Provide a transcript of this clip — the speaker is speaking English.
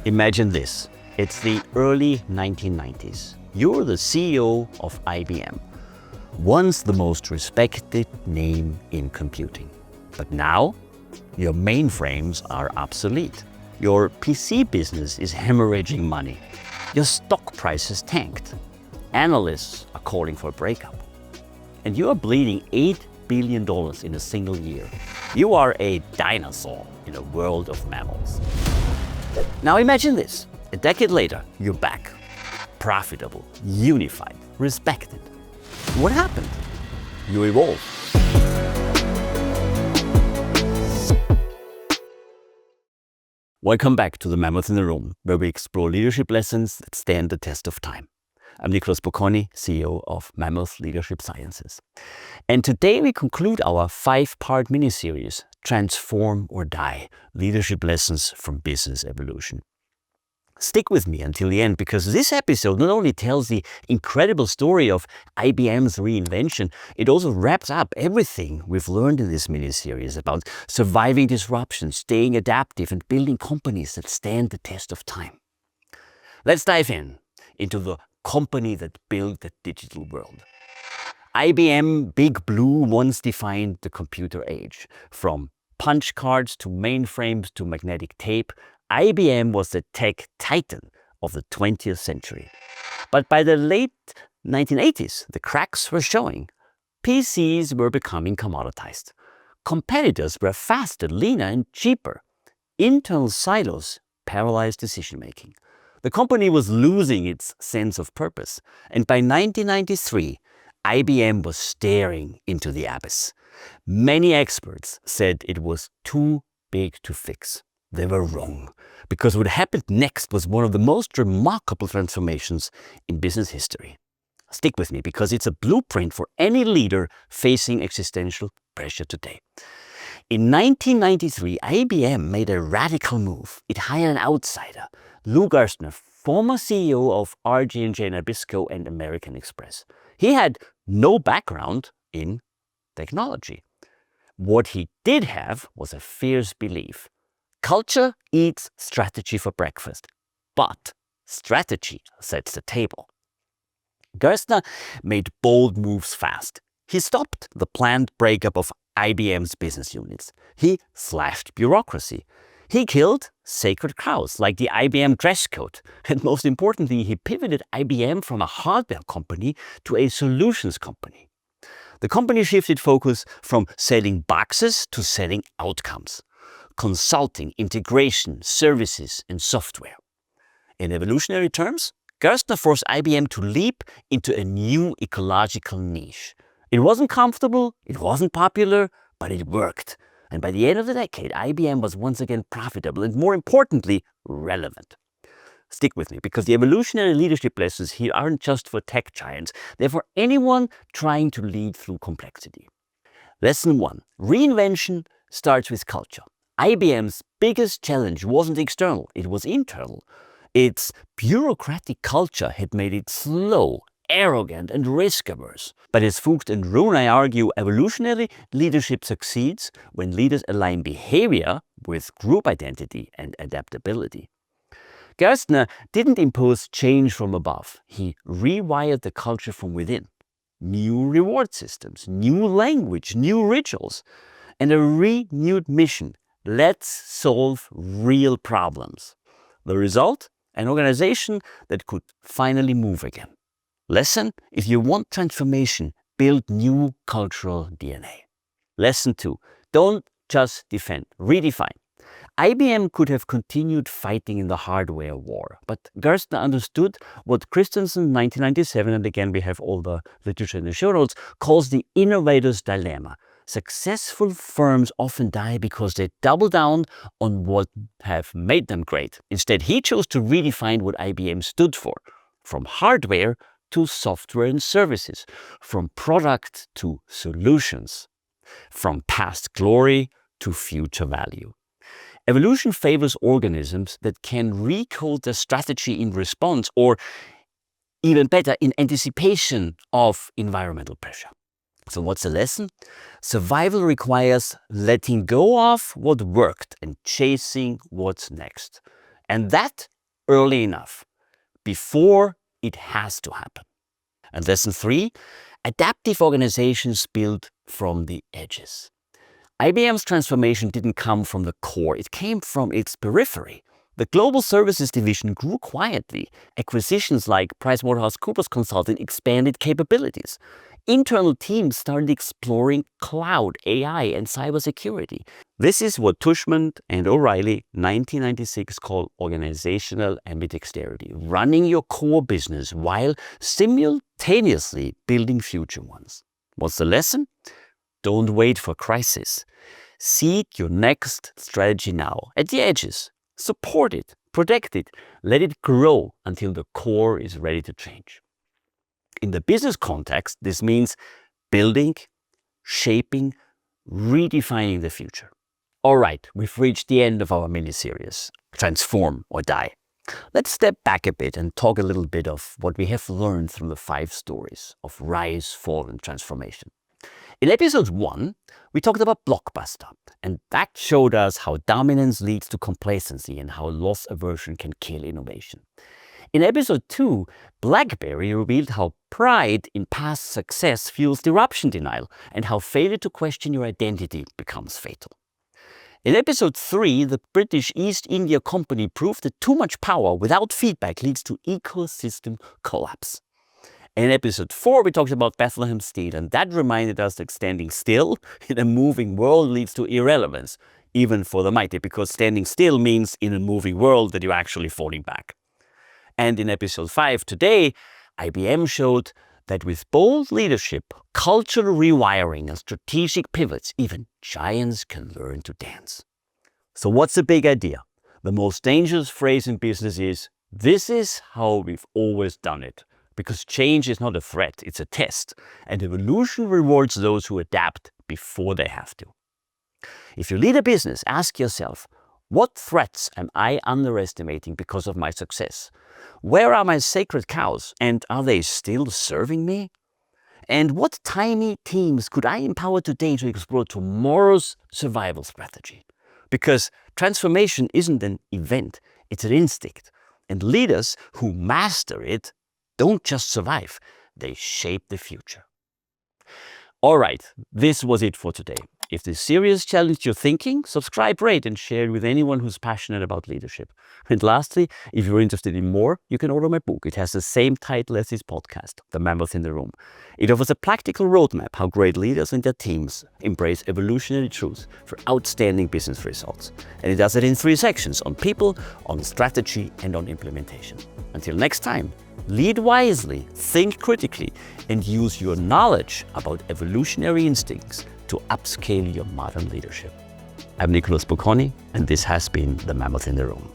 Imagine this. It's the early 1990s. You're the CEO of IBM, once the most respected name in computing. But now, your mainframes are obsolete. Your PC business is hemorrhaging money. Your stock price has tanked. Analysts are calling for a breakup. And you are bleeding $8 billion in a single year. You are a dinosaur in a world of mammals. Now imagine this. A decade later, you're back. Profitable, unified, respected. What happened? You evolved. Welcome back to the Mammoth in the Room, where we explore leadership lessons that stand the test of time. I'm Nicholas Bocconi, CEO of Mammoth Leadership Sciences. And today we conclude our 5-part mini-series, Transform or Die, Leadership Lessons from Business Evolution. Stick with me until the end, because this episode not only tells the incredible story of IBM's reinvention, it also wraps up everything we've learned in this mini-series about surviving disruption, staying adaptive, and building companies that stand the test of time. Let's dive into the company that built the digital world. IBM Big Blue once defined the computer age. From punch cards to mainframes to magnetic tape, IBM was the tech titan of the 20th century. But by the late 1980s, the cracks were showing. PCs were becoming commoditized. Competitors were faster, leaner, and cheaper. Internal silos paralyzed decision-making. The company was losing its sense of purpose. And by 1993, IBM was staring into the abyss. Many experts said it was too big to fix. They were wrong, because what happened next was one of the most remarkable transformations in business history. Stick with me, because it's a blueprint for any leader facing existential pressure today. In 1993, IBM made a radical move. It hired an outsider, Lou Gerstner, former CEO of RG&J Nabisco and American Express. He had no background in technology. What he did have was a fierce belief. Culture eats strategy for breakfast, but strategy sets the table. Gerstner made bold moves fast. He stopped the planned breakup of IBM's business units. He slashed bureaucracy. He killed sacred cows like the IBM dress code. And most importantly, he pivoted IBM from a hardware company to a solutions company. The company shifted focus from selling boxes to selling outcomes. Consulting, integration, services, and software. In evolutionary terms, Gerstner forced IBM to leap into a new ecological niche. It wasn't comfortable, it wasn't popular, but it worked. And by the end of the decade, IBM was once again profitable and, more importantly, relevant. Stick with me, because the evolutionary leadership lessons here aren't just for tech giants. They're for anyone trying to lead through complexity. Lesson 1. Reinvention starts with culture. IBM's biggest challenge wasn't external, it was internal. Its bureaucratic culture had made it slow, arrogant, and risk-averse. But as Fuchs and Roon argue, evolutionary leadership succeeds when leaders align behavior with group identity and adaptability. Gerstner didn't impose change from above. He rewired the culture from within. New reward systems, new language, new rituals, and a renewed mission. Let's solve real problems. The result? An organization that could finally move again. Lesson: if you want transformation, build new cultural DNA. Lesson 2. Don't just defend, redefine. IBM could have continued fighting in the hardware war, but Gerstner understood what Christensen, 1997, and again we have all the literature in the show notes, calls the innovator's dilemma. Successful firms often die because they double down on what have made them great. Instead, he chose to redefine what IBM stood for, from hardware to software and services, from product to solutions, from past glory to future value. Evolution favors organisms that can recode their strategy in response, or even better, in anticipation of environmental pressure. So what's the lesson? Survival requires letting go of what worked and chasing what's next. And that early enough, before it has to happen. And lesson 3, adaptive organizations build from the edges. IBM's transformation didn't come from the core, it came from its periphery. The global services division grew quietly. Acquisitions like PricewaterhouseCoopers Consulting expanded capabilities. Internal teams started exploring cloud, AI, and cybersecurity. This is what Tushman and O'Reilly 1996 called organizational ambidexterity, running your core business while simultaneously building future ones. What's the lesson? Don't wait for crisis. Seek your next strategy now, at the edges. Support it, protect it, let it grow until the core is ready to change. In the business context, this means building, shaping, redefining the future. All right, we've reached the end of our mini-series, Transform or Die. Let's step back a bit and talk a little bit of what we have learned through the 5 stories of rise, fall, and transformation. In episode 1, we talked about Blockbuster, and that showed us how dominance leads to complacency and how loss aversion can kill innovation. In episode 2, BlackBerry revealed how pride in past success fuels disruption denial and how failure to question your identity becomes fatal. In episode 3, the British East India Company proved that too much power without feedback leads to ecosystem collapse. In episode 4, we talked about Bethlehem Steel, and that reminded us that standing still in a moving world leads to irrelevance, even for the mighty, because standing still means in a moving world that you're actually falling back. And in episode 5 today, IBM showed that with bold leadership, cultural rewiring, and strategic pivots, even giants can learn to dance. So what's the big idea? The most dangerous phrase in business is, this is how we've always done it. Because change is not a threat, it's a test. And evolution rewards those who adapt before they have to. If you lead a business, ask yourself, what threats am I underestimating because of my success? Where are my sacred cows, and are they still serving me? And what tiny teams could I empower today to explore tomorrow's survival strategy? Because transformation isn't an event, it's an instinct. And leaders who master it don't just survive, they shape the future. All right, this was it for today. If this series challenged your thinking, subscribe, rate, and share it with anyone who's passionate about leadership. And lastly, if you're interested in more, you can order my book. It has the same title as this podcast, The Mammoth in the Room. It offers a practical roadmap how great leaders and their teams embrace evolutionary truths for outstanding business results. And it does it in 3 sections, on people, on strategy, and on implementation. Until next time, lead wisely, think critically, and use your knowledge about evolutionary instincts to upscale your modern leadership. I'm Nicholas Bocconi, and this has been The Mammoth in the Room.